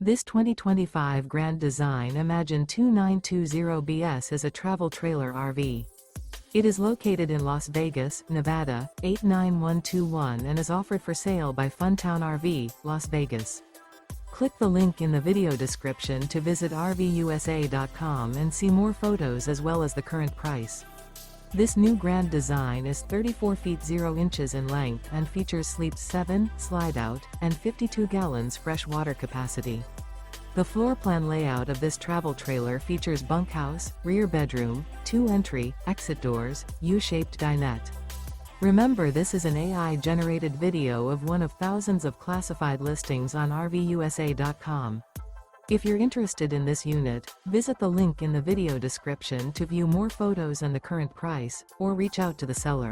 This 2025 Grand Design Imagine 2920BS is a travel trailer RV. It is located in Las Vegas, Nevada, 89121 and is offered for sale by Funtown RV, Las Vegas. Click the link in the video description to visit RVUSA.com and see more photos as well as the current price. This new Grand Design is 34 feet 0 inches in length and features sleeps 7, slide-out, and 52 gallons fresh water capacity. The floor plan layout of this travel trailer features bunkhouse, rear bedroom, 2 entry, exit doors, U-shaped dinette. Remember, this is an AI-generated video of one of thousands of classified listings on RVUSA.com. If you're interested in this unit, visit the link in the video description to view more photos and the current price, or reach out to the seller.